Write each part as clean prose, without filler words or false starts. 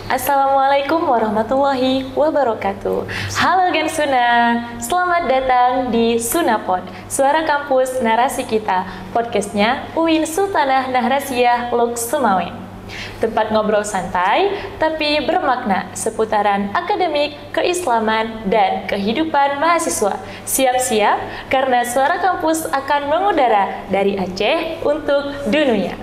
Assalamualaikum warahmatullahi wabarakatuh. Halo Gen Suna, selamat datang di Sunapod, Suara Kampus Narasi Kita, podcastnya UIN Sultanah Nahrasiyah Lok Sumawe. Tempat ngobrol santai tapi bermakna seputaran akademik, keislaman, dan kehidupan mahasiswa. Siap-siap karena Suara Kampus akan mengudara dari Aceh untuk dunia.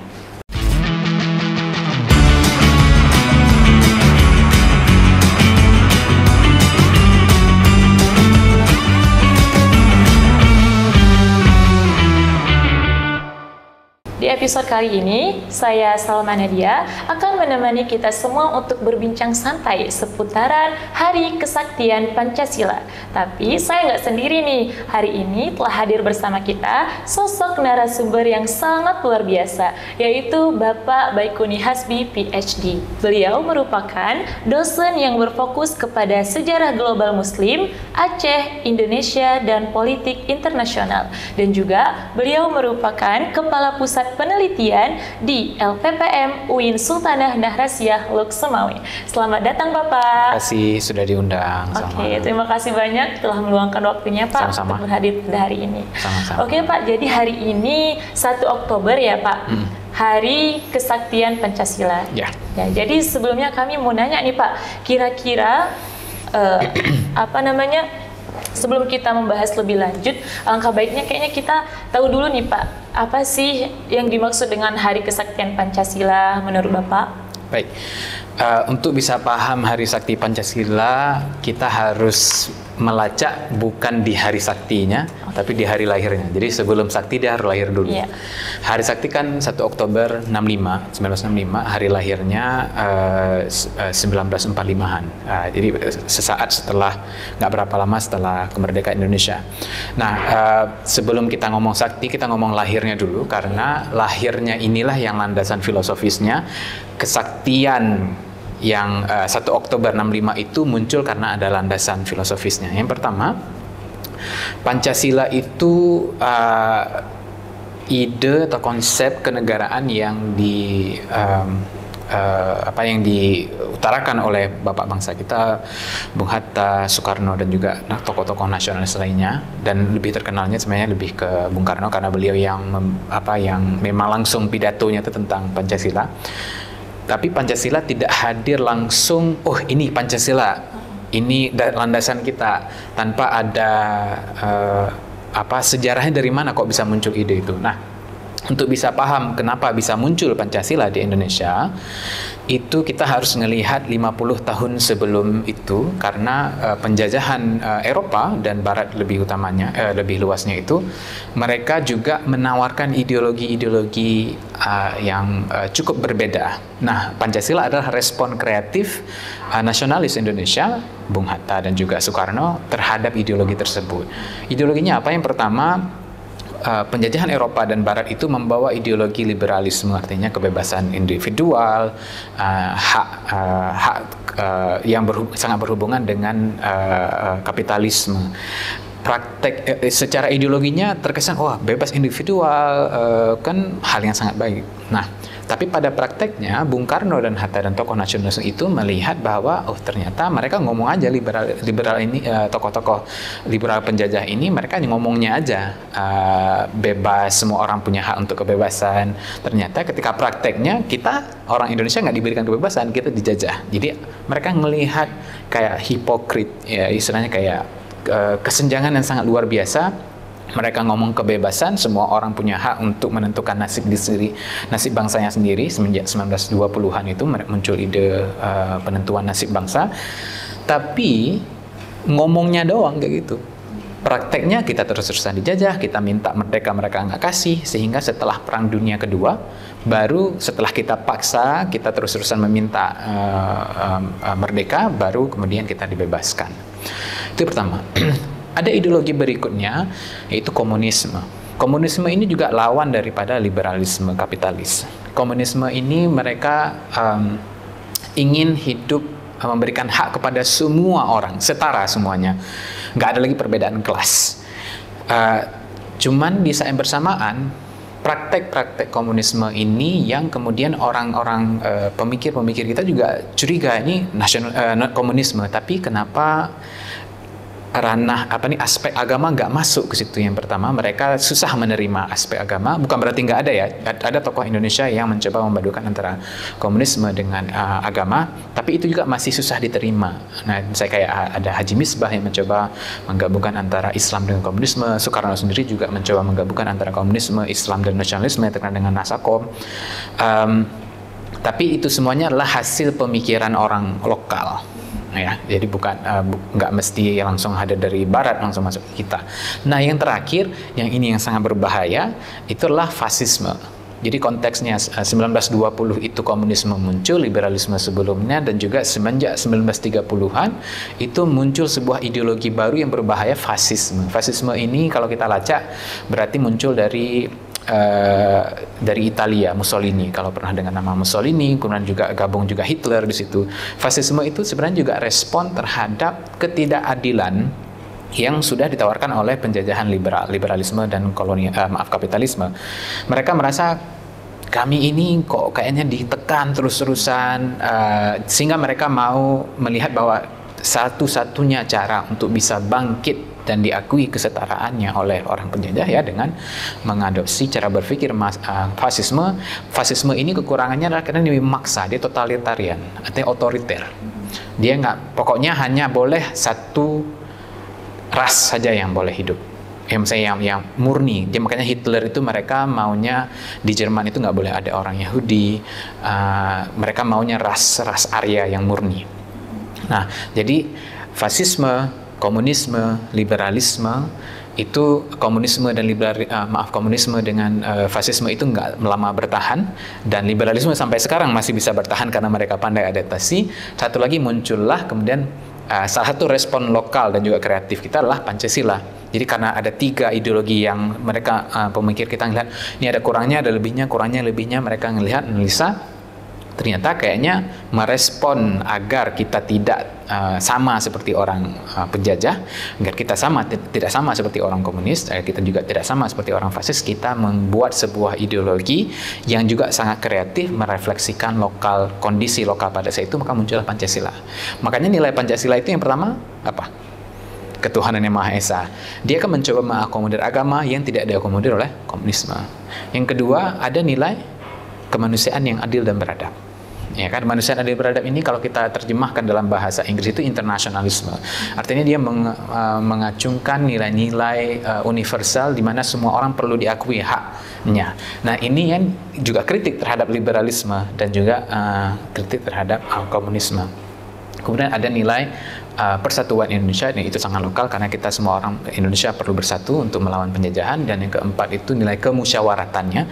Di episode kali ini, saya Salma Nadia akan menemani kita semua untuk berbincang santai seputaran Hari Kesaktian Pancasila. Tapi saya nggak sendiri nih, hari ini telah hadir bersama kita sosok narasumber yang sangat luar biasa, yaitu Bapak Baikuni Hasbi, PhD. Beliau merupakan dosen yang berfokus kepada sejarah global muslim, Aceh, Indonesia, dan politik internasional. Dan juga beliau merupakan Kepala Pusat Penelitian di LPPM UIN Sultanah Nahrasiyah Lok Sumawe. Selamat datang Bapak. Terima kasih sudah diundang. Oke, terima kasih banyak telah meluangkan waktunya Pak untuk berhadir pada hari ini. Sama-sama. Oke Pak, jadi hari ini 1 Oktober ya Pak, Hari Kesaktian Pancasila. Ya. Jadi sebelumnya kami mau nanya nih Pak, kira-kira sebelum kita membahas lebih lanjut, alangkah baiknya kayaknya kita tahu dulu nih Pak, apa sih yang dimaksud dengan Hari Kesaktian Pancasila menurut Bapak? Baik, untuk bisa paham Hari Sakti Pancasila, kita harus melacak bukan di hari saktinya, tapi di hari lahirnya. Jadi sebelum sakti dia harus lahir dulu. Yeah. Hari sakti kan 1 Oktober 1965, hari lahirnya 1945-an. Jadi sesaat setelah, nggak berapa lama setelah kemerdekaan Indonesia. Nah, sebelum kita ngomong sakti, kita ngomong lahirnya dulu, karena lahirnya inilah yang landasan filosofisnya. Kesaktian yang 1 Oktober 65 itu muncul karena ada landasan filosofisnya. Yang pertama, Pancasila itu ide atau konsep kenegaraan yang yang diutarakan oleh bapak bangsa kita, Bung Hatta, Soekarno, dan juga tokoh-tokoh nasionalis lainnya. Dan lebih terkenalnya sebenarnya lebih ke Bung Karno, karena beliau yang memang langsung pidatonya itu tentang Pancasila. Tapi Pancasila tidak hadir langsung, oh ini Pancasila, ini landasan kita, tanpa ada sejarahnya dari mana kok bisa muncul ide itu. Nah, untuk bisa paham kenapa bisa muncul Pancasila di Indonesia, itu kita harus melihat 50 tahun sebelum itu, karena penjajahan Eropa dan Barat lebih utamanya, lebih luasnya itu, mereka juga menawarkan ideologi-ideologi yang cukup berbeda. Nah, Pancasila adalah respon kreatif nasionalis Indonesia, Bung Hatta dan juga Soekarno, terhadap ideologi tersebut. Ideologinya apa? Yang pertama, penjajahan Eropa dan Barat itu membawa ideologi liberalisme, artinya kebebasan individual, hak yang sangat berhubungan dengan kapitalisme. Praktek secara ideologinya terkesan, wah bebas individual kan hal yang sangat baik. Nah, tapi pada prakteknya Bung Karno dan Hatta dan tokoh nasionalis itu melihat bahwa ternyata mereka ngomong aja liberal ini, tokoh-tokoh liberal penjajah ini mereka ngomongnya aja bebas, semua orang punya hak untuk kebebasan. Ternyata ketika prakteknya kita orang Indonesia nggak diberikan kebebasan, kita dijajah. Jadi mereka melihat kayak hipokrit, ya istilahnya kayak kesenjangan yang sangat luar biasa. Mereka ngomong kebebasan, semua orang punya hak untuk menentukan nasib bangsanya sendiri. Semenjak 1920-an itu muncul ide penentuan nasib bangsa. Tapi ngomongnya doang kayak gitu. Prakteknya kita terus-terusan dijajah, kita minta merdeka, mereka nggak kasih. Sehingga setelah Perang Dunia Kedua, baru setelah kita paksa, kita terus-terusan meminta merdeka, baru kemudian kita dibebaskan. Itu pertama. Ada ideologi berikutnya, yaitu komunisme. Komunisme ini juga lawan daripada liberalisme kapitalis. Komunisme ini mereka ingin hidup, memberikan hak kepada semua orang, setara semuanya. Nggak ada lagi perbedaan kelas. Cuman di saat yang bersamaan, praktek-praktek komunisme ini yang kemudian orang-orang pemikir-pemikir kita juga curiga ini komunisme, tapi kenapa ranah aspek agama nggak masuk ke situ. Yang pertama, mereka susah menerima aspek agama. Bukan berarti nggak ada ya, ada tokoh Indonesia yang mencoba memadukan antara komunisme dengan agama, tapi itu juga masih susah diterima. Nah, saya kayak ada Haji Misbah yang mencoba menggabungkan antara Islam dengan komunisme. Soekarno sendiri juga mencoba menggabungkan antara komunisme, Islam dan nasionalisme yang terkenal dengan Nasakom. Tapi itu semuanya adalah hasil pemikiran orang lokal. Ya, jadi bukan nggak mesti langsung ada dari barat langsung masuk ke kita. Nah, yang terakhir, yang ini yang sangat berbahaya, itulah fasisme. Jadi konteksnya 1920 itu komunisme muncul, liberalisme sebelumnya, dan juga semenjak 1930-an itu muncul sebuah ideologi baru yang berbahaya, fasisme. Fasisme ini kalau kita lacak berarti muncul dari Italia, Mussolini. Kalau pernah dengar nama Mussolini, kemudian juga gabung juga Hitler di situ. Fasisme itu sebenarnya juga respon terhadap ketidakadilan yang sudah ditawarkan oleh penjajahan liberalisme dan kapitalisme. Mereka merasa kami ini kok kayaknya ditekan terus-terusan, sehingga mereka mau melihat bahwa satu-satunya cara untuk bisa bangkit dan diakui kesetaraannya oleh orang penjajah ya dengan mengadopsi cara berpikir fasisme. Fasisme ini kekurangannya adalah karena dia memaksa, dia totalitarian, artinya otoriter. Dia pokoknya hanya boleh satu ras saja yang boleh hidup. Misalnya yang murni. Dia makanya Hitler itu mereka maunya di Jerman itu nggak boleh ada orang Yahudi. Mereka maunya ras Arya yang murni. Nah, jadi fasisme, komunisme, liberalisme itu komunisme dengan fasisme itu nggak lama bertahan, dan liberalisme sampai sekarang masih bisa bertahan karena mereka pandai adaptasi. Satu lagi muncullah kemudian salah satu respon lokal dan juga kreatif kita adalah Pancasila. Jadi karena ada 3 ideologi yang mereka pemikir kita ngelihat ini ada kurangnya, ada lebihnya, kurangnya, lebihnya, mereka analisa. Ternyata kayaknya merespon agar kita tidak sama seperti orang penjajah, agar kita tidak sama seperti orang komunis, agar kita juga tidak sama seperti orang fasis, kita membuat sebuah ideologi yang juga sangat kreatif merefleksikan kondisi lokal pada saat itu, maka muncullah Pancasila. Makanya nilai Pancasila itu yang pertama apa? Ketuhanan yang Maha Esa. Dia akan mencoba mengakomodir agama yang tidak diakomodir oleh komunisme. Yang kedua, ada nilai kemanusiaan yang adil dan beradab. Ya kan, kemanusiaan adil beradab ini kalau kita terjemahkan dalam bahasa Inggris itu internasionalisme. Artinya dia mengacungkan nilai-nilai universal di mana semua orang perlu diakui haknya. Nah, ini yang juga kritik terhadap liberalisme dan juga kritik terhadap komunisme. Kemudian ada nilai persatuan Indonesia, itu sangat lokal karena kita semua orang Indonesia perlu bersatu untuk melawan penjajahan. Dan yang keempat itu nilai kemusyawaratannya.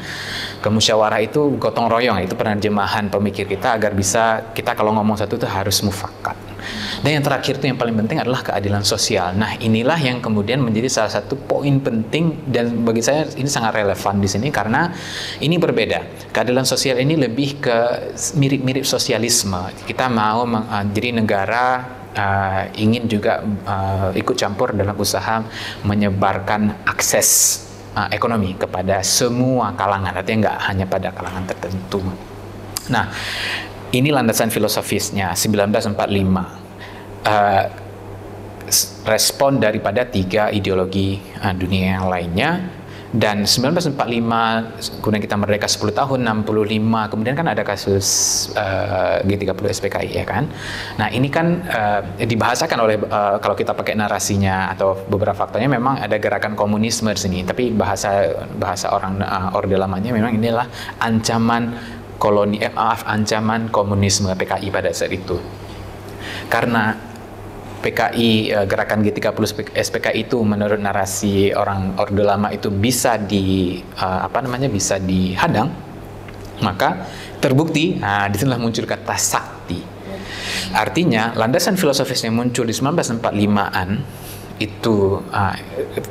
Kemusyawarah itu gotong royong, itu penerjemahan pemikir kita agar bisa kita kalau ngomong satu itu harus mufakat. Dan yang terakhir itu yang paling penting adalah keadilan sosial. Nah, inilah yang kemudian menjadi salah satu poin penting dan bagi saya ini sangat relevan di sini karena ini berbeda. Keadilan sosial ini lebih ke mirip-mirip sosialisme. Kita mau jadi negara ingin juga ikut campur dalam usaha menyebarkan akses ekonomi kepada semua kalangan, artinya nggak hanya pada kalangan tertentu. Nah, ini landasan filosofisnya 1945. Respon daripada 3 ideologi dunia yang lainnya. Dan 1945 kemudian kita merdeka 10 tahun, 65 kemudian kan ada kasus G30 SPKI ya kan. Nah, ini kan dibahasakan oleh kalau kita pakai narasinya atau beberapa faktanya memang ada gerakan komunisme di sini, tapi bahasa orang Orde Lamanya memang inilah ancaman ancaman komunisme PKI pada saat itu. Karena PKI, gerakan G30 SPKI itu menurut narasi orang Orde Lama itu bisa bisa dihadang, maka terbukti, disinilah muncul kata sakti. Artinya landasan filosofisnya muncul di 1945-an itu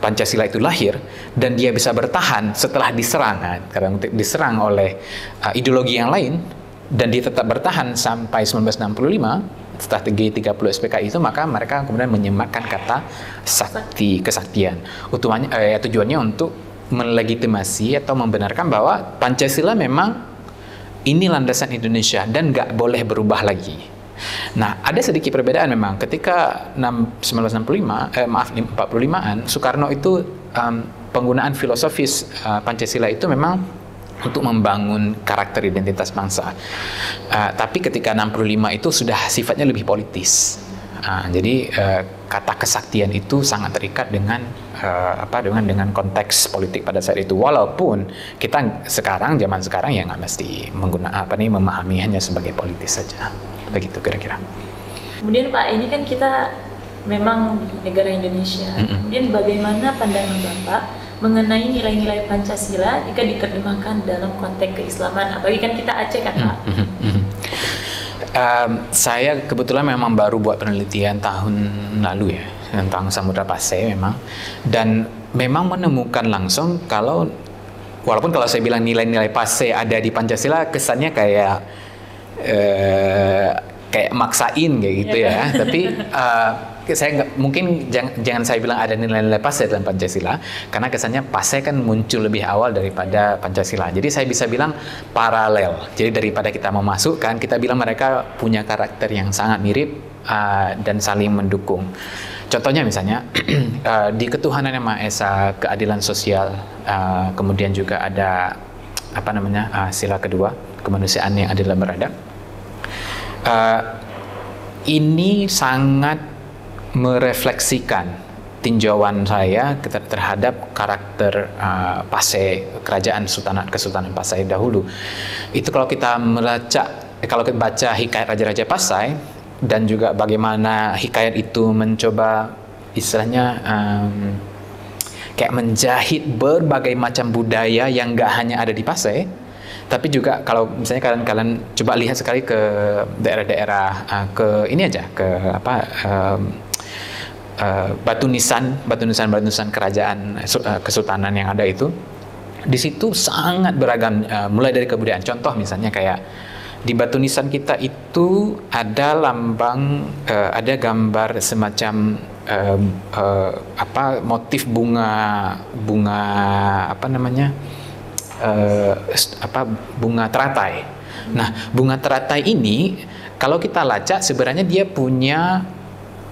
Pancasila itu lahir dan dia bisa bertahan setelah diserang oleh ideologi yang lain, dan dia tetap bertahan sampai 1965 strategi 30 SPKI itu, maka mereka kemudian menyematkan kata sakti, kesaktian. Tujuannya untuk melegitimasi atau membenarkan bahwa Pancasila memang ini landasan Indonesia dan nggak boleh berubah lagi. Nah, ada sedikit perbedaan memang. Ketika 45-an, Soekarno itu penggunaan filosofis Pancasila itu memang untuk membangun karakter identitas bangsa. Tapi ketika 65 itu sudah sifatnya lebih politis. Jadi kata kesaktian itu sangat terikat dengan dengan konteks politik pada saat itu. Walaupun kita zaman sekarang ya nggak mesti memahami hanya sebagai politis saja. Begitu kira-kira. Kemudian Pak, ini kan kita memang negara Indonesia. Kemudian bagaimana pandangan Bapak mengenai nilai-nilai Pancasila jika diterjemahkan dalam konteks keislaman? Apalagi kan kita Aceh kan Pak. Saya kebetulan memang baru buat penelitian tahun lalu ya tentang Samudra Pasai memang, dan memang menemukan langsung walaupun kalau saya bilang nilai-nilai Pasai ada di Pancasila kesannya kayak maksain kayak gitu ya. Tapi saya mungkin jangan saya bilang ada nilai-nilai Pasai dalam Pancasila, karena kesannya Pasai kan muncul lebih awal daripada Pancasila. Jadi saya bisa bilang paralel. Jadi daripada kita memasukkan, kita bilang mereka punya karakter yang sangat mirip dan saling mendukung. Contohnya misalnya di ketuhanan yang Maha Esa, keadilan sosial, kemudian juga ada sila kedua, kemanusiaan yang adil dan beradab. Ini sangat merefleksikan tinjauan saya terhadap karakter Pasai, kerajaan Kesultanan Pasai dahulu. Itu kalau kita baca hikayat Raja-Raja Pasai dan juga bagaimana hikayat itu mencoba istilahnya kayak menjahit berbagai macam budaya yang nggak hanya ada di Pasai, tapi juga kalau misalnya kalian coba lihat sekali ke daerah-daerah batu nisan kerajaan kesultanan yang ada itu, di situ sangat beragam, mulai dari kebudayaan. Contoh misalnya kayak di batu nisan kita itu ada ada gambar semacam motif bunga teratai. Nah, bunga teratai ini kalau kita lacak sebenarnya dia punya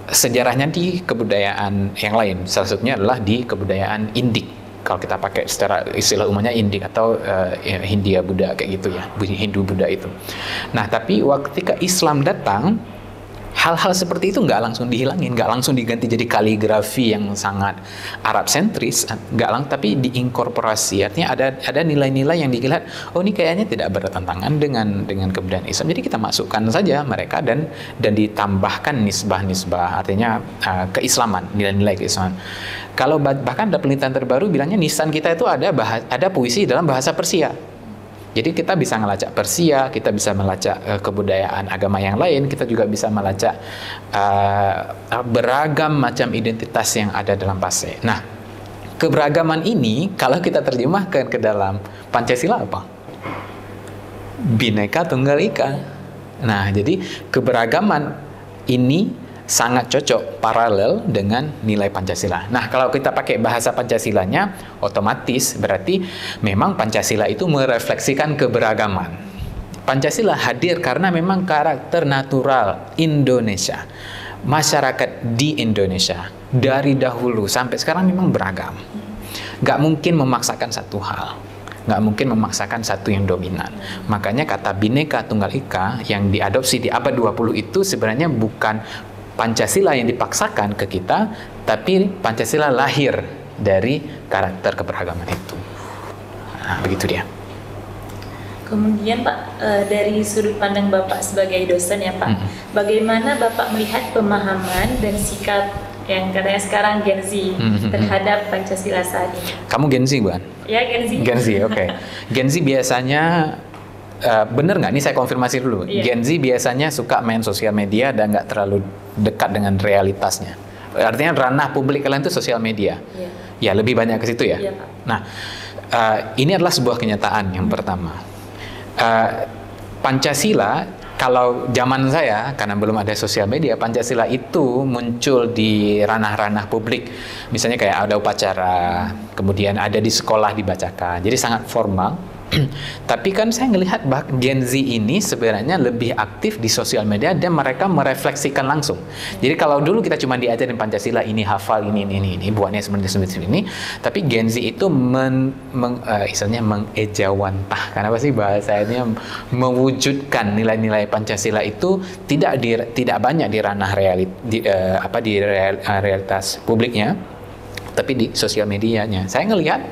sejarahnya di kebudayaan yang lain. Salah satunya adalah di kebudayaan Indik. Kalau kita pakai secara istilah umumnya Indik atau Hindia Buddha kayak gitu ya, Hindu Buddha itu. Nah, tapi ketika Islam datang, hal-hal seperti itu nggak langsung dihilangin, nggak langsung diganti jadi kaligrafi yang sangat Arab sentris, tapi diinkorporasi. Artinya ada nilai-nilai yang dilihat, oh ini kayaknya tidak bertentangan dengan kebudayaan Islam. Jadi kita masukkan saja mereka dan ditambahkan nisbah-nisbah, artinya keislaman, nilai-nilai keislaman. Kalau bahkan ada penelitian terbaru bilangnya nisan kita itu ada puisi dalam bahasa Persia. Jadi kita bisa melacak Persia, kita bisa melacak kebudayaan agama yang lain, kita juga bisa melacak beragam macam identitas yang ada dalam Pasai. Nah, keberagaman ini kalau kita terjemahkan ke dalam Pancasila apa? Bhinneka Tunggal Ika. Nah, jadi keberagaman ini sangat cocok paralel dengan nilai Pancasila. Nah, kalau kita pakai bahasa Pancasilanya, otomatis berarti memang Pancasila itu merefleksikan keberagaman. Pancasila hadir karena memang karakter natural Indonesia. Masyarakat di Indonesia dari dahulu sampai sekarang memang beragam. Nggak mungkin memaksakan satu hal. Nggak mungkin memaksakan satu yang dominan. Makanya kata Bhinneka Tunggal Ika yang diadopsi di abad 20 itu sebenarnya bukan Pancasila yang dipaksakan ke kita, tapi Pancasila lahir dari karakter keberagaman itu. Nah, begitu dia. Kemudian Pak, dari sudut pandang Bapak sebagai dosen ya Pak, bagaimana Bapak melihat pemahaman dan sikap yang katanya sekarang Gen Z terhadap Pancasila saat ini? Kamu Gen Z, bukan? Ya, Gen Z. Gen Z, oke. Gen Z biasanya bener nggak? Ini saya konfirmasi dulu. Iya. Gen Z biasanya suka main sosial media dan nggak terlalu dekat dengan realitasnya. Artinya ranah publik kalian itu sosial media. Iya. Ya, lebih banyak ke situ ya. Iya, Pak. Nah, ini adalah sebuah kenyataan yang pertama. Pancasila Kalau zaman saya, karena belum ada sosial media, Pancasila itu muncul di ranah-ranah publik. Misalnya kayak ada upacara, kemudian ada di sekolah dibacakan. Jadi sangat formal. Tapi kan saya ngelihat Gen Z ini sebenarnya lebih aktif di sosial media dan mereka merefleksikan langsung. Jadi kalau dulu kita cuma diajarin Pancasila ini, hafal ini, buatnya seperti ini. Tapi Gen Z itu istilahnya mengejawantah. Karena apa sih bahasanya, mewujudkan nilai-nilai Pancasila itu tidak banyak di ranah realitas publiknya, tapi di sosial medianya. Saya ngelihat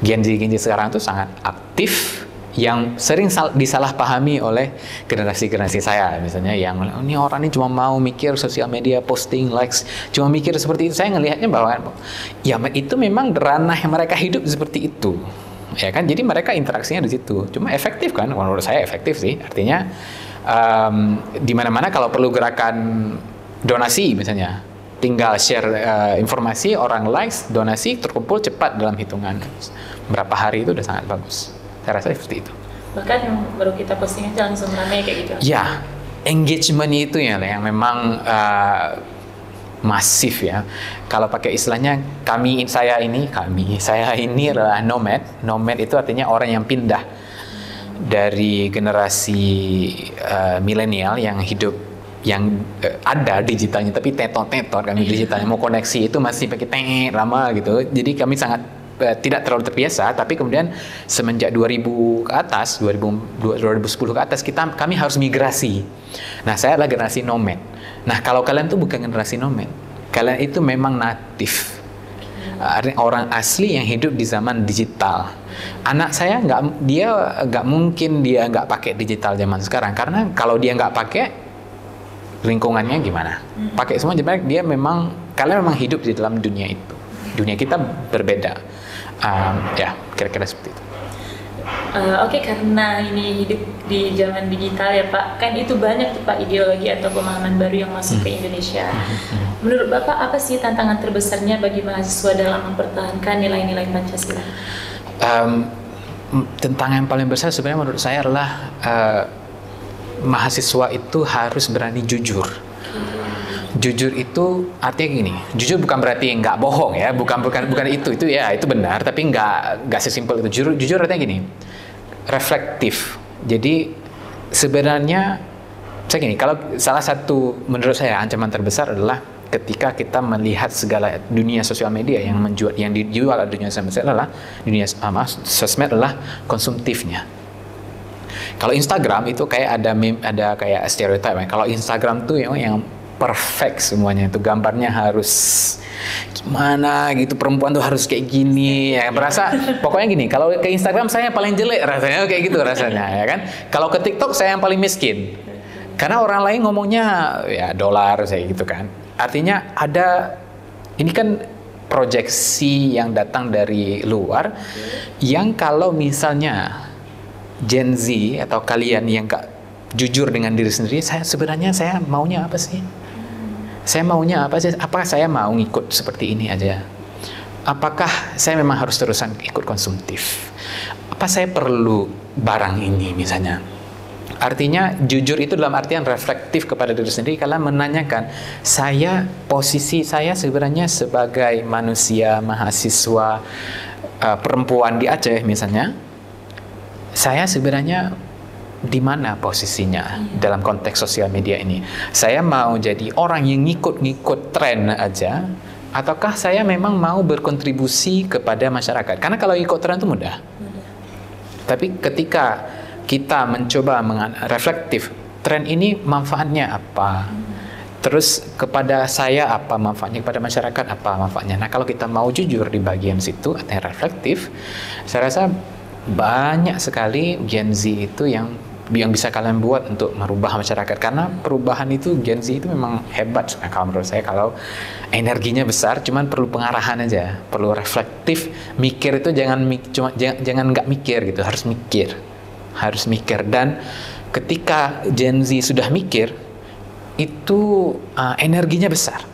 Gen Z sekarang itu sangat aktif, yang sering disalahpahami oleh generasi saya, misalnya yang ini orang ini cuma mau mikir sosial media, posting, likes, cuma mikir seperti itu. Saya ngelihatnya bahwa ya itu memang ranah yang mereka hidup seperti itu, ya kan. Jadi mereka interaksinya di situ. Cuma efektif kan? Menurut saya efektif sih. Artinya di mana-mana kalau perlu gerakan donasi misalnya, tinggal share informasi, orang likes, donasi, terkumpul cepat dalam hitungan berapa hari, itu udah sangat bagus. Saya rasa seperti itu. Bahkan yang baru kita posting aja langsung ramai kayak gitu. Ya, engagement itu ya yang memang masif ya. Kalau pakai istilahnya saya ini adalah nomad. Nomad itu artinya orang yang pindah dari generasi milenial yang hidup ada digitalnya tapi tetot kami digitalnya, mau koneksi itu masih pakai lama gitu. Jadi kami sangat tidak terlalu terbiasa, tapi kemudian semenjak 2000 ke atas, 2010 ke atas kami harus migrasi. Nah, saya adalah generasi nomad. Nah, kalau kalian tuh bukan generasi nomad. Kalian itu memang natif. Orang asli yang hidup di zaman digital. Anak saya nggak mungkin dia nggak pakai digital zaman sekarang, karena kalau dia nggak pakai, lingkungannya gimana? Pakai semua, jadi kalian memang hidup di dalam dunia itu. Dunia kita berbeda. Ya, kira-kira seperti itu. Oke, karena ini hidup di zaman digital ya Pak, kan itu banyak tuh Pak ideologi atau pemahaman baru yang masuk ke Indonesia. Menurut Bapak, apa sih tantangan terbesarnya bagi mahasiswa dalam mempertahankan nilai-nilai Pancasila? Tantangan yang paling besar sebenarnya menurut saya adalah mahasiswa itu harus berani jujur. Jujur itu artinya gini, jujur bukan berarti nggak bohong ya, bukan itu ya, itu benar, tapi nggak sesimpel itu. Jujur artinya gini, reflektif. Jadi sebenarnya saya gini, kalau salah satu menurut saya ancaman terbesar adalah ketika kita melihat segala dunia sosial media yang dijual dunia sosial adalah sosmed adalah konsumtifnya. Kalau Instagram itu kayak ada kayak stereotype. Kalau Instagram tuh yang perfect semuanya, itu gambarnya harus gimana gitu, perempuan tuh harus kayak gini ya, berasa pokoknya gini. Kalau ke Instagram saya yang paling jelek rasanya, kayak gitu rasanya ya kan. Kalau ke TikTok saya yang paling miskin, karena orang lain ngomongnya ya dolar kayak gitu kan. Artinya ini kan proyeksi yang datang dari luar, yang kalau misalnya Gen Z atau kalian yang gak jujur dengan diri sendiri, saya maunya apa sih? Saya maunya apa sih? Apakah saya mau ngikut seperti ini aja? Apakah saya memang harus terusan ikut konsumtif? Apa saya perlu barang ini misalnya? Artinya jujur itu dalam artian reflektif kepada diri sendiri. Kalian menanyakan, posisi saya sebenarnya sebagai manusia, mahasiswa, perempuan di Aceh misalnya, saya sebenarnya di mana posisinya dalam konteks sosial media ini? Saya mau jadi orang yang ngikut-ngikut tren aja, ataukah saya memang mau berkontribusi kepada masyarakat? Karena kalau ikut tren itu mudah. Tapi ketika kita mencoba reflektif, tren ini manfaatnya apa? Terus kepada saya apa manfaatnya, kepada masyarakat apa manfaatnya? Nah, kalau kita mau jujur di bagian situ, artinya reflektif, saya rasa banyak sekali Gen Z itu yang bisa kalian buat untuk merubah masyarakat. Karena perubahan itu Gen Z itu memang hebat kalau menurut saya. Kalau energinya besar, cuman perlu pengarahan aja, perlu reflektif. Mikir itu jangan nggak mikir gitu, harus mikir. Dan ketika Gen Z sudah mikir, itu energinya besar.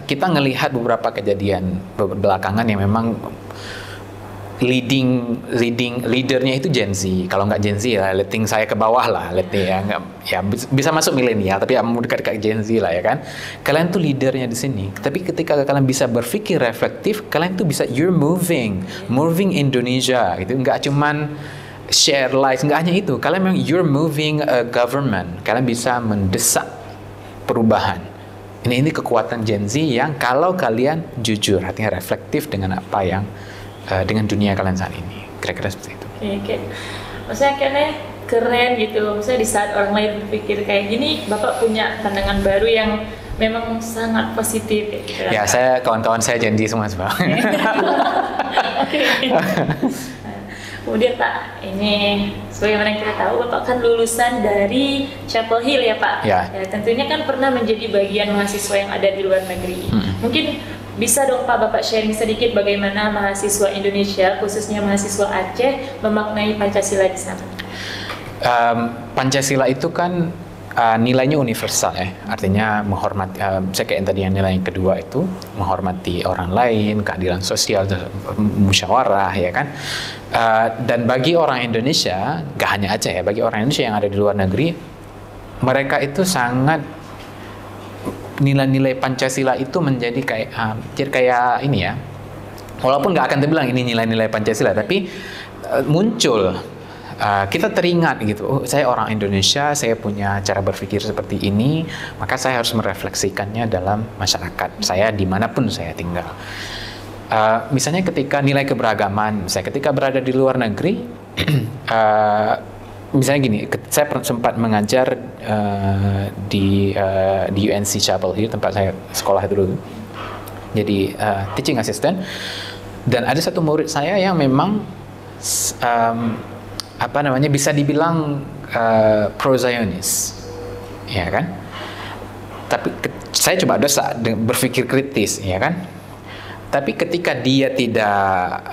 Kita ngelihat beberapa kejadian belakangan yang memang leadernya itu Gen Z. Kalau nggak Gen Z ya letting saya ke bawah lah, letting ya nggak, ya bisa masuk milenial tapi ya mau dekat-dekat Gen Z lah ya kan. Kalian tuh leadernya di sini. Tapi ketika kalian bisa berpikir reflektif, kalian tuh bisa you're moving Indonesia gitu. Nggak cuman share lives, nggak hanya itu. Kalian memang you're moving a government. Kalian bisa mendesak perubahan. Ini kekuatan Gen Z yang kalau kalian jujur, artinya reflektif dengan apa yang dengan dunia kalian saat ini, kira-kira seperti itu. Oke. Maksudnya kayaknya keren gitu. Maksudnya di saat orang lain berpikir kayak gini, Bapak punya pandangan baru yang memang sangat positif. Gitu, ya, saya kawan-kawan saya Gen Z semua sebenarnya. Kemudian Pak, ini sebagaimana kita tahu Bapak kan lulusan dari Chapel Hill ya Pak. Ya. Ya, tentunya kan pernah menjadi bagian mahasiswa yang ada di luar negeri. Mungkin bisa dong Pak Bapak sharing sedikit bagaimana mahasiswa Indonesia, khususnya mahasiswa Aceh, memaknai Pancasila di sana. Pancasila itu kan nilainya universal ya, artinya menghormati. Saya kayak tadi yang nilai yang kedua itu menghormati orang lain, keadilan sosial, musyawarah ya kan. Dan bagi orang Indonesia, gak hanya Aceh ya, bagi orang Indonesia yang ada di luar negeri, mereka itu sangat nilai-nilai Pancasila itu menjadi kayak ini ya. Walaupun gak akan terbilang ini nilai-nilai Pancasila, tapi muncul. Kita teringat gitu, oh saya orang Indonesia, saya punya cara berpikir seperti ini, maka saya harus merefleksikannya dalam masyarakat saya dimanapun saya tinggal. Misalnya ketika nilai keberagaman, misalnya ketika berada di luar negeri, misalnya gini, saya sempat mengajar di UNC Chapel Hill, tempat saya sekolah dulu, jadi teaching assistant, dan ada satu murid saya yang memang bisa dibilang pro-Zionis, ya kan? Tapi saya coba berpikir kritis, ya kan? Tapi ketika dia tidak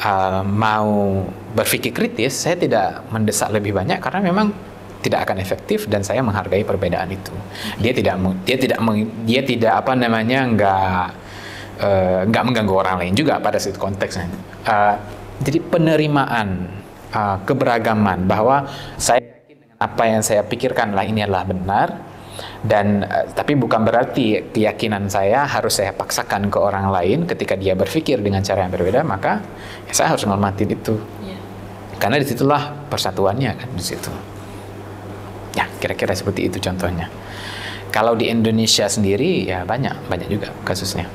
mau berpikir kritis, saya tidak mendesak lebih banyak karena memang tidak akan efektif dan saya menghargai perbedaan itu. Dia tidak nggak mengganggu orang lain juga pada situ konteksnya. Jadi penerimaan keberagaman, bahwa saya yakin dengan apa yang saya pikirkanlah ini adalah benar, dan tapi bukan berarti keyakinan saya harus saya paksakan ke orang lain ketika dia berpikir dengan cara yang berbeda, maka ya saya harus menghormati itu. Karena disitulah persatuannya kan, di situ. Ya, kira-kira seperti itu contohnya. Kalau di Indonesia sendiri ya banyak juga kasusnya.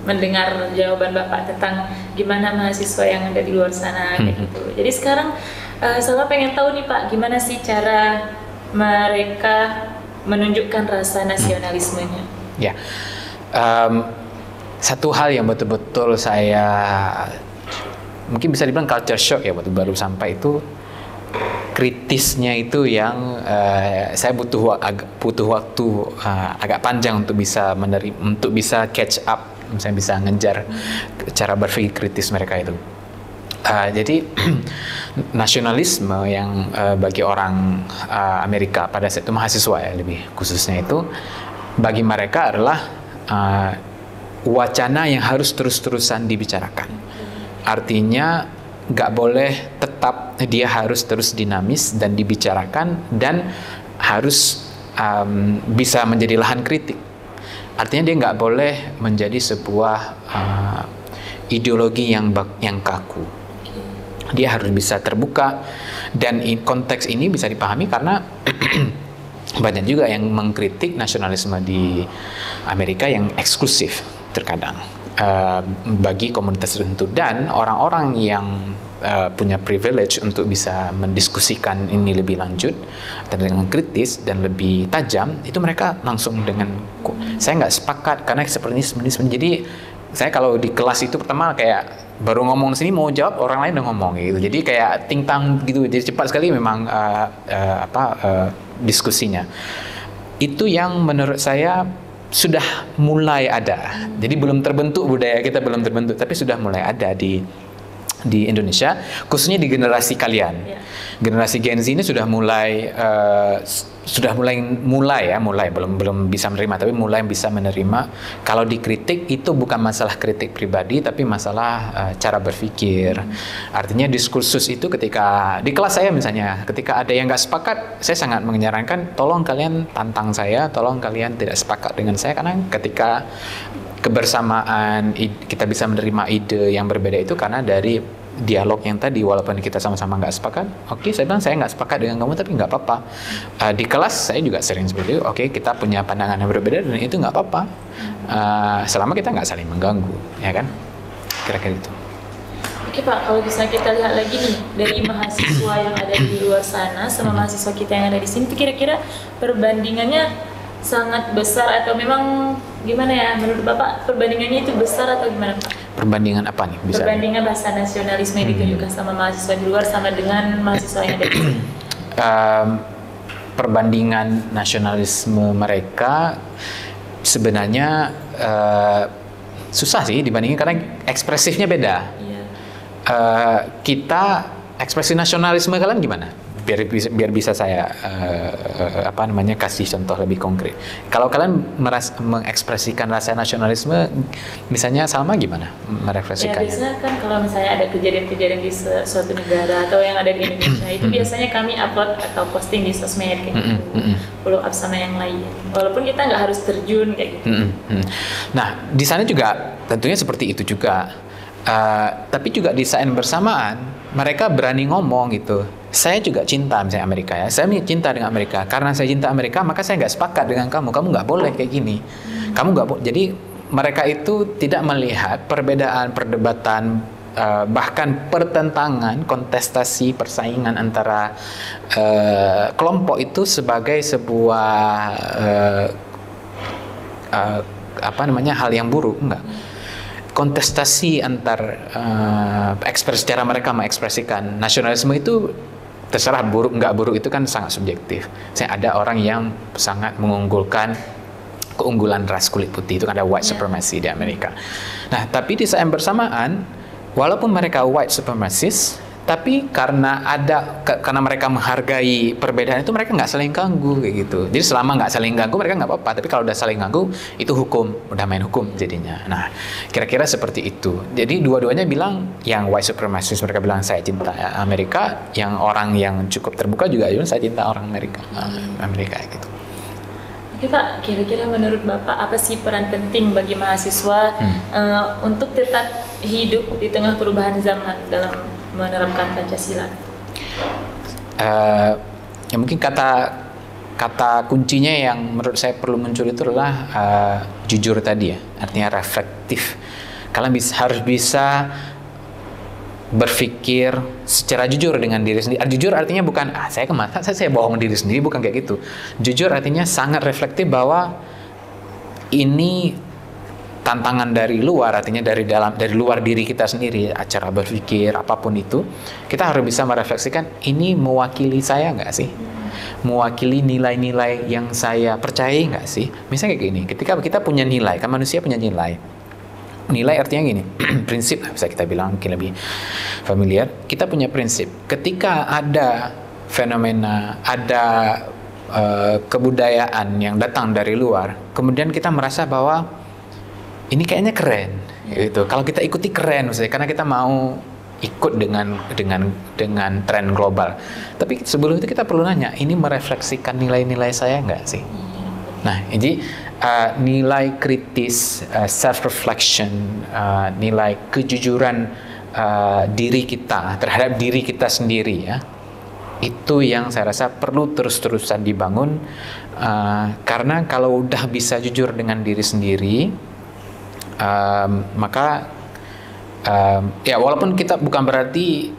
Mendengar jawaban Bapak tentang gimana mahasiswa yang ada di luar sana kayak gitu. Jadi sekarang saya pengen tahu nih Pak, gimana sih cara mereka menunjukkan rasa nasionalismenya? Ya, satu hal yang betul-betul saya mungkin bisa dibilang culture shock ya, waktu baru sampai itu, kritisnya itu yang saya butuh waktu agak panjang untuk bisa catch up, misalnya bisa ngejar cara berpikir kritis mereka itu. Jadi nasionalisme yang bagi orang Amerika pada saat itu, mahasiswa ya lebih khususnya itu, bagi mereka adalah wacana yang harus terus-terusan dibicarakan. Artinya nggak boleh tetap, dia harus terus dinamis dan dibicarakan dan harus bisa menjadi lahan kritik. Artinya dia nggak boleh menjadi sebuah ideologi yang kaku. Dia harus bisa terbuka, dan konteks ini bisa dipahami karena banyak juga yang mengkritik nasionalisme di Amerika yang eksklusif terkadang bagi komunitas tertentu, dan orang-orang yang punya privilege untuk bisa mendiskusikan ini lebih lanjut dan dengan kritis dan lebih tajam, itu mereka langsung dengan saya nggak sepakat karena seperti ini. Jadi saya kalau di kelas itu pertama kayak baru ngomong di sini mau jawab, orang lain udah ngomong gitu. Jadi kayak ting-tang gitu. Jadi cepat sekali memang diskusinya. Itu yang menurut saya sudah mulai ada. Jadi belum terbentuk, budaya kita belum terbentuk, tapi sudah mulai ada di di Indonesia, khususnya di generasi kalian. Generasi Gen Z ini sudah mulai belum bisa menerima, tapi mulai bisa menerima kalau dikritik itu bukan masalah kritik pribadi, tapi masalah cara berpikir. Artinya diskursus itu ketika di kelas saya misalnya, ketika ada yang nggak sepakat, saya sangat menyarankan tolong kalian tantang saya, tolong kalian tidak sepakat dengan saya, karena ketika kebersamaan kita bisa menerima ide yang berbeda itu karena dari dialog yang tadi. Walaupun kita sama-sama nggak sepakat, oke, saya bilang saya nggak sepakat dengan kamu, tapi nggak apa-apa. Di kelas saya juga sering seperti itu. Oke, kita punya pandangan yang berbeda dan itu nggak apa-apa, selama kita nggak saling mengganggu, ya kan? Kira-kira itu. Oke Pak, kalau bisa kita lihat lagi nih dari mahasiswa yang ada di luar sana sama mahasiswa kita yang ada di sini, kira-kira perbandingannya sangat besar atau memang gimana ya, menurut Bapak perbandingannya itu besar atau gimana Pak? Perbandingan apa nih? Perbandingan rasa nasionalisme yang ditunjukkan sama mahasiswa di luar sama dengan mahasiswa yang ada di sini. Perbandingan nasionalisme mereka sebenarnya susah sih dibandingin karena ekspresifnya beda. Kita ekspresi nasionalisme kalian gimana? Biar bisa saya kasih contoh lebih konkret. Kalau kalian mengekspresikan rasa nasionalisme, misalnya Salma gimana merefleksikannya? Ya biasanya kan kalau misalnya ada kejadian-kejadian di suatu negara atau yang ada di Indonesia itu biasanya kami upload atau posting di sosmed kayak gitu, follow up sama yang lain. Walaupun kita nggak harus terjun kayak gitu. Nah di sana juga tentunya seperti itu juga. Tapi juga di saat bersamaan mereka berani ngomong gitu. Saya juga cinta misalnya Amerika ya. Saya cinta dengan Amerika. Karena saya cinta Amerika, maka saya nggak sepakat dengan kamu. Kamu nggak boleh kayak gini. Kamu nggak boleh. Jadi mereka itu tidak melihat perbedaan, perdebatan, bahkan pertentangan, kontestasi, persaingan antara kelompok itu sebagai sebuah hal yang buruk. Enggak. Kontestasi antar cara mereka mengekspresikan nasionalisme itu terserah buruk nggak buruk itu kan sangat subjektif. Ada orang yang sangat mengunggulkan keunggulan ras kulit putih, itu kan ada white supremacy di Amerika. Nah tapi di saat yang bersamaan, walaupun mereka white supremacist, tapi karena mereka menghargai perbedaan itu, mereka nggak saling ganggu kayak gitu. Jadi selama nggak saling ganggu mereka nggak apa-apa. Tapi kalau udah saling ganggu itu hukum, udah main hukum jadinya. Nah kira-kira seperti itu. Jadi dua-duanya bilang, yang white supremacist mereka bilang saya cinta Amerika, yang orang yang cukup terbuka juga bilang saya cinta orang Amerika gitu. Oke Pak, kira-kira menurut Bapak apa sih peran penting bagi mahasiswa untuk tetap hidup di tengah perubahan zaman dalam menerapkan Pancasila? Mungkin kata kuncinya yang menurut saya perlu muncul itu adalah jujur tadi ya, artinya reflektif. Kalian harus bisa berpikir secara jujur dengan diri sendiri. Jujur artinya bukan saya bohong diri sendiri, bukan kayak gitu. Jujur artinya sangat reflektif bahwa ini tantangan dari luar, artinya dari luar diri kita sendiri, cara berpikir apapun itu, kita harus bisa merefleksikan ini mewakili saya nggak sih, mewakili nilai-nilai yang saya percayai nggak sih. Misalnya kayak gini, ketika kita punya nilai, kan manusia punya nilai artinya gini, prinsip bisa kita bilang mungkin lebih familiar. Kita punya prinsip. Ketika ada fenomena, ada kebudayaan yang datang dari luar, kemudian kita merasa bahwa ini kayaknya keren, gitu. Kalau kita ikuti keren, maksudnya karena kita mau ikut dengan tren global. Tapi sebelum itu kita perlu nanya, ini merefleksikan nilai-nilai saya nggak sih? Nah, jadi nilai kritis, self-reflection, nilai kejujuran diri kita terhadap diri kita sendiri ya, itu yang saya rasa perlu terus-terusan dibangun, karena kalau udah bisa jujur dengan diri sendiri, maka ya walaupun kita bukan berarti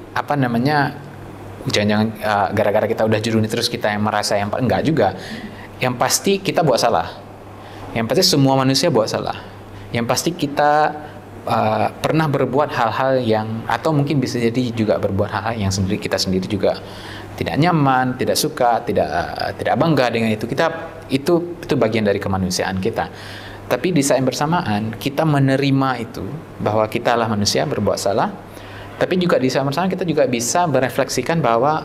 jangan-jangan gara-gara kita udah jujur terus kita yang merasa yang enggak juga. Yang pasti kita buat salah. Yang pasti semua manusia buat salah. Yang pasti kita pernah berbuat hal-hal yang, atau mungkin bisa jadi juga berbuat hal-hal yang kita sendiri juga tidak nyaman, tidak suka, tidak bangga dengan itu. Itu bagian dari kemanusiaan kita. Tapi di saat yang bersamaan kita menerima itu, bahwa kita lah manusia berbuat salah, Tapi juga di sama-sama kita juga bisa merefleksikan bahwa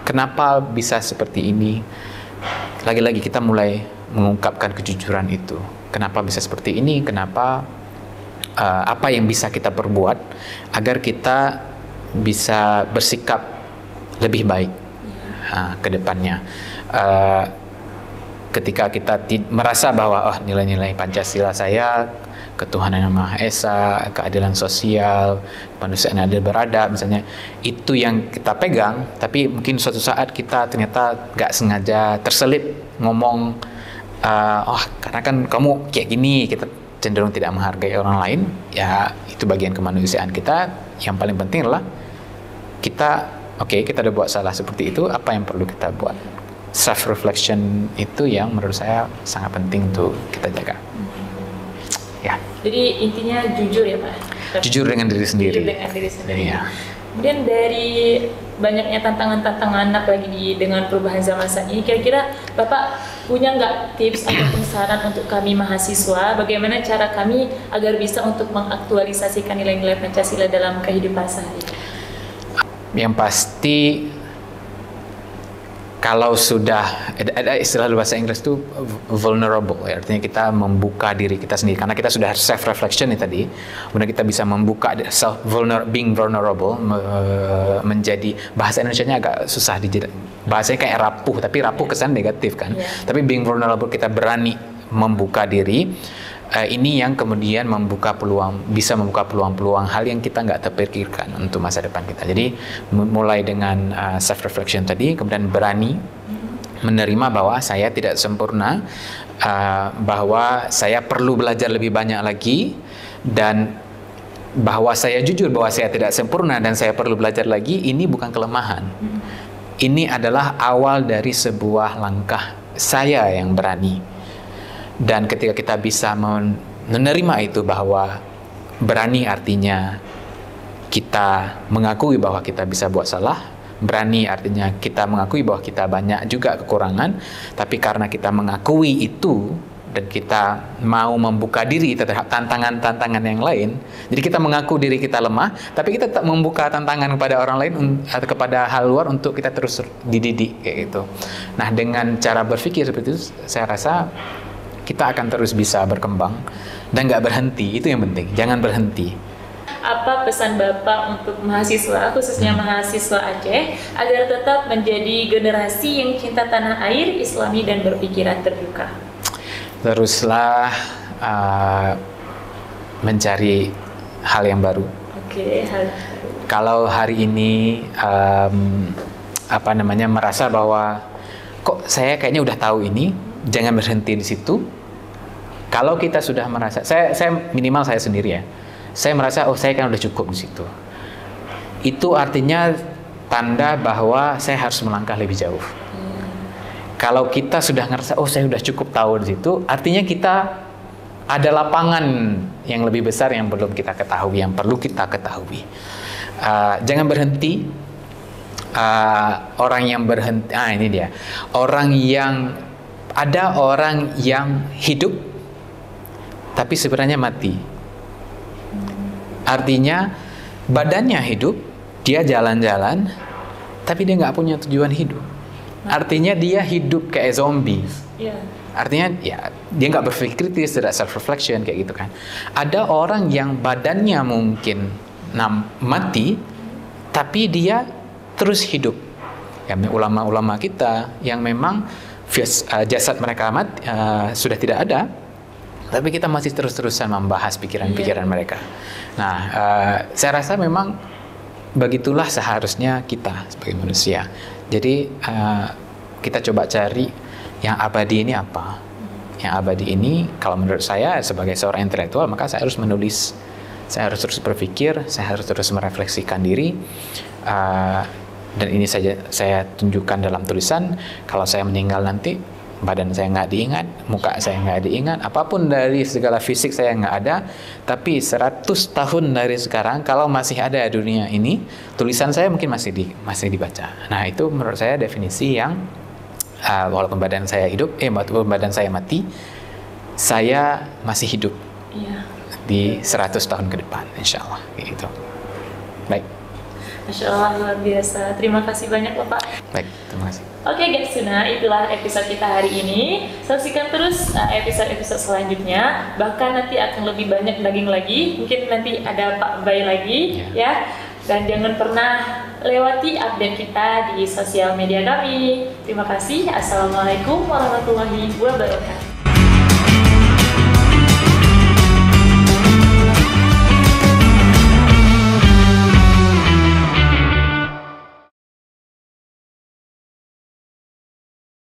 kenapa bisa seperti ini. Lagi-lagi kita mulai mengungkapkan kejujuran itu. Kenapa bisa seperti ini? Kenapa? Apa yang bisa kita perbuat agar kita bisa bersikap lebih baik ke depannya. Ketika kita merasa bahwa nilai-nilai Pancasila saya, ketuhanan yang Maha Esa, keadilan sosial, kemanusiaan yang adil beradab misalnya, itu yang kita pegang, tapi mungkin suatu saat kita ternyata nggak sengaja terselip ngomong, karena kan kamu kayak gini, kita cenderung tidak menghargai orang lain, ya itu bagian kemanusiaan kita. Yang paling penting adalah kita udah buat salah seperti itu, apa yang perlu kita buat? Self reflection itu yang menurut saya sangat penting untuk kita jaga. Ya. Jadi intinya jujur ya Pak? Jujur dengan diri sendiri. Jujur dengan diri sendiri. Ya. Kemudian dari banyaknya tantangan-tantangan apalagi dengan perubahan zaman saat ini, kira-kira Bapak punya nggak tips atau saran untuk kami mahasiswa, bagaimana cara kami agar bisa untuk mengaktualisasikan nilai-nilai Pancasila dalam kehidupan sehari-hari? Yang pasti, kalau sudah ada istilah bahasa Inggris itu vulnerable, ya, artinya kita membuka diri kita sendiri karena kita sudah self reflection nih tadi, kemudian kita bisa membuka being vulnerable, menjadi bahasa Indonesianya agak susah bahasanya kayak rapuh, tapi rapuh kesan negatif kan. Tapi being vulnerable, kita berani membuka diri. Ini yang kemudian bisa membuka peluang-peluang hal yang kita nggak terpikirkan untuk masa depan kita. Jadi mulai dengan self reflection tadi, kemudian berani menerima bahwa saya tidak sempurna, bahwa saya perlu belajar lebih banyak lagi, dan bahwa saya jujur bahwa saya tidak sempurna dan saya perlu belajar lagi. Ini bukan kelemahan. Ini adalah awal dari sebuah langkah saya yang berani. Dan ketika kita bisa menerima itu, bahwa berani artinya kita mengakui bahwa kita bisa buat salah, berani artinya kita mengakui bahwa kita banyak juga kekurangan, tapi karena kita mengakui itu dan kita mau membuka diri terhadap tantangan-tantangan yang lain, jadi kita mengaku diri kita lemah, tapi kita tetap membuka tantangan kepada orang lain atau kepada hal luar untuk kita terus dididik kayak gitu. Nah, dengan cara berpikir seperti itu, saya rasa kita akan terus bisa berkembang dan nggak berhenti. Itu yang penting, jangan berhenti. Apa pesan Bapak untuk mahasiswa, khususnya mahasiswa Aceh, agar tetap menjadi generasi yang cinta tanah air, Islami, dan berpikiran terbuka? Teruslah mencari hal yang baru. Hal yang baru. Kalau hari ini merasa bahwa kok saya kayaknya udah tahu ini, jangan berhenti di situ. Kalau kita sudah merasa, saya minimal saya sendiri ya, saya merasa saya kan udah cukup di situ. Itu artinya tanda bahwa saya harus melangkah lebih jauh. Kalau kita sudah ngerasa saya udah cukup tahu di situ, artinya kita ada lapangan yang lebih besar yang belum kita ketahui, yang perlu kita ketahui. Jangan berhenti. Orang yang berhenti, ini dia. Ada orang yang hidup tapi sebenarnya mati. Artinya badannya hidup, dia jalan-jalan, tapi dia nggak punya tujuan hidup. Artinya dia hidup kayak zombie. Artinya ya dia nggak berpikir kritis, tidak self reflection kayak gitu kan. Ada orang yang badannya mungkin mati, tapi dia terus hidup. Ya, ulama-ulama kita yang memang jasad mereka sudah tidak ada, tapi kita masih terus-terusan membahas pikiran-pikiran mereka. Nah, saya rasa memang begitulah seharusnya kita sebagai manusia. Jadi kita coba cari yang abadi ini apa. Yang abadi ini, kalau menurut saya sebagai seorang intelektual, maka saya harus menulis, saya harus terus berpikir, saya harus terus merefleksikan diri. Dan ini saja saya tunjukkan dalam tulisan. Kalau saya meninggal nanti, badan saya nggak diingat, muka saya nggak diingat, apapun dari segala fisik saya nggak ada. Tapi 100 tahun dari sekarang, kalau masih ada dunia ini, tulisan saya mungkin masih dibaca. Nah, itu menurut saya definisi yang walaupun badan saya hidup, walaupun badan saya mati, saya masih hidup di 100 tahun ke depan, insya Allah. Gitu. Baik. Masya Allah, luar biasa. Terima kasih banyak Bapak. Baik, terima kasih. Oke guys, Suna, itulah episode kita hari ini. Saksikan terus episode-episode selanjutnya. Bahkan nanti akan lebih banyak daging lagi. Mungkin nanti ada Pak Bay lagi, ya. Dan jangan pernah lewati update kita di sosial media kami. Terima kasih. Assalamualaikum warahmatullahi wabarakatuh.